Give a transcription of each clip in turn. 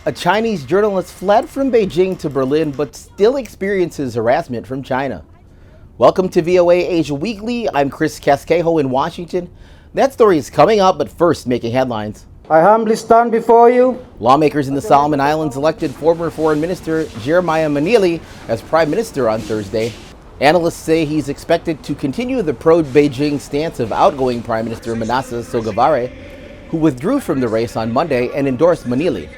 A Chinese journalist fled from Beijing to Berlin but still experiences harassment from China. Welcome to VOA Asia Weekly. I'm Chris Casquejo in Washington. That story is coming up, but first making headlines. I humbly stand before you. Lawmakers in the Solomon Islands elected former Foreign Minister Jeremiah Manele as Prime Minister on Thursday. Analysts say he's expected to continue the pro-Beijing stance of outgoing Prime Minister Manasseh Sogavare, who withdrew from the race on Monday and endorsed Manele.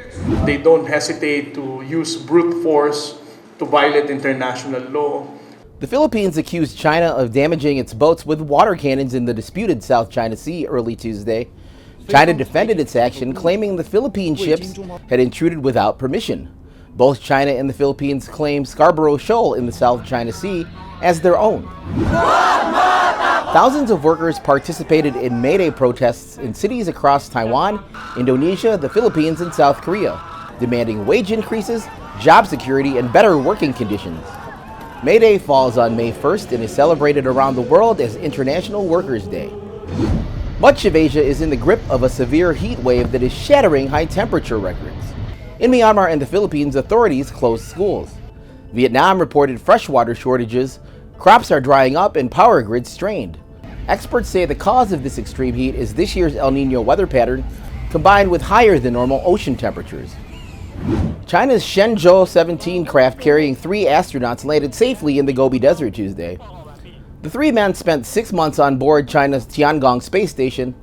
They don't hesitate to use brute force to violate international law. The Philippines accused China of damaging its boats with water cannons in the disputed South China Sea early Tuesday. China defended its action, claiming the Philippine ships had intruded without permission. Both China and the Philippines claim Scarborough Shoal in the South China Sea as their own. Thousands of workers participated in May Day protests in cities across Taiwan, Indonesia, the Philippines, and South Korea, demanding wage increases, job security, and better working conditions. May Day falls on May 1st and is celebrated around the world as International Workers' Day. Much of Asia is in the grip of a severe heat wave that is shattering high temperature records. In Myanmar and the Philippines, authorities closed schools. Vietnam reported freshwater shortages, crops are drying up, and power grids strained. Experts say the cause of this extreme heat is this year's El Nino weather pattern, combined with higher than normal ocean temperatures. China's Shenzhou 17 craft carrying 3 astronauts landed safely in the Gobi Desert Tuesday. The 3 men spent 6 months on board China's Tiangong space station.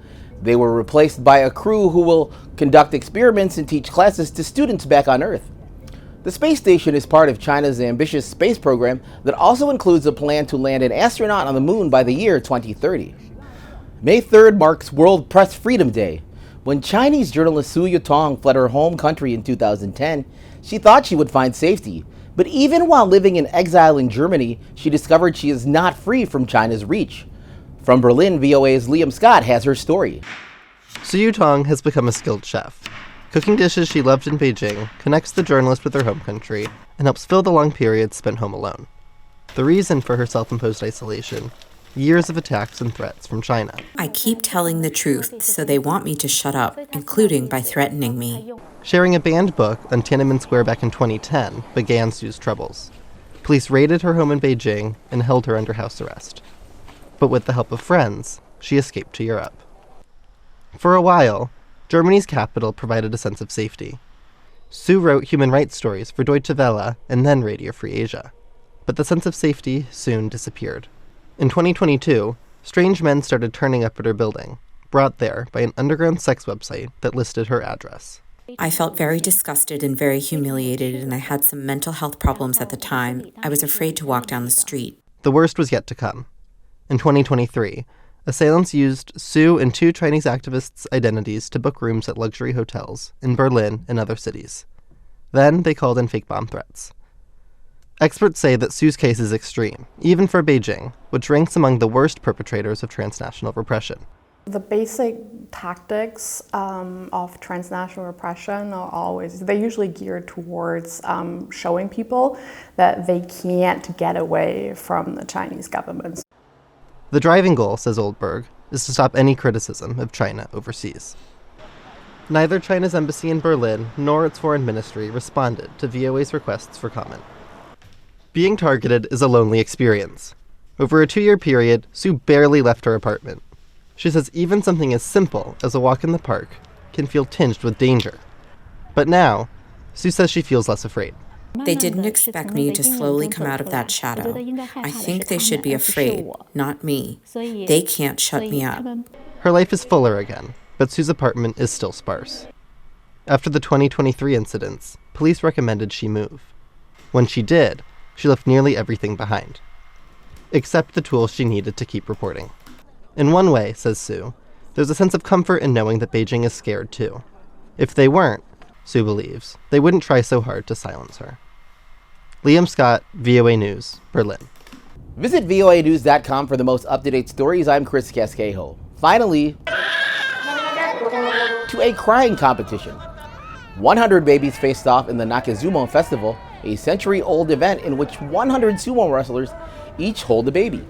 They were replaced by a crew who will conduct experiments and teach classes to students back on Earth. The space station is part of China's ambitious space program that also includes a plan to land an astronaut on the moon by the year 2030. May 3rd marks World Press Freedom Day. When Chinese journalist Su Yutong fled her home country in 2010, she thought she would find safety. But even while living in exile in Germany, she discovered she is not free from China's reach. From Berlin, VOA's Liam Scott has her story. Su Yutong has become a skilled chef. Cooking dishes she loved in Beijing connects the journalist with her home country and helps fill the long periods spent home alone. The reason for her self-imposed isolation: years of attacks and threats from China. I keep telling the truth, so they want me to shut up, including by threatening me. Sharing a banned book on Tiananmen Square back in 2010 began Su's troubles. Police raided her home in Beijing and held her under house arrest. But with the help of friends, she escaped to Europe. For a while, Germany's capital provided a sense of safety. Su wrote human rights stories for Deutsche Welle and then Radio Free Asia. But the sense of safety soon disappeared. In 2022, strange men started turning up at her building, brought there by an underground sex website that listed her address. I felt very disgusted and very humiliated, and I had some mental health problems at the time. I was afraid to walk down the street. The worst was yet to come. In 2023, assailants used Su and 2 Chinese activists' identities to book rooms at luxury hotels in Berlin and other cities. Then they called in fake bomb threats. Experts say that Su's case is extreme, even for Beijing, which ranks among the worst perpetrators of transnational repression. The basic tactics of transnational repression they're usually geared towards showing people that they can't get away from the Chinese government. The driving goal, says Oldberg, is to stop any criticism of China overseas. Neither China's embassy in Berlin nor its foreign ministry responded to VOA's requests for comment. Being targeted is a lonely experience. Over a 2-year period, Su barely left her apartment. She says even something as simple as a walk in the park can feel tinged with danger. But now, Su says she feels less afraid. They didn't expect me to slowly come out of that shadow. I think they should be afraid, not me. They can't shut me up. Her life is fuller again, but Su's apartment is still sparse. After the 2023 incidents, police recommended she move. When she did, she left nearly everything behind, except the tools she needed to keep reporting. In one way, says Su, there's a sense of comfort in knowing that Beijing is scared too. If they weren't, Su believes, they wouldn't try so hard to silence her. Liam Scott, VOA News, Berlin. Visit voanews.com for the most up-to-date stories. I'm Chris Casquejo. Finally, to a crying competition. 100 babies faced off in the Nakazumo Festival, a century-old event in which 100 sumo wrestlers each hold a baby.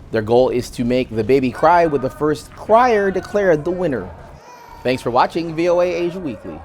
Their goal is to make the baby cry, with the first crier declared the winner. Thanks for watching VOA Asia Weekly.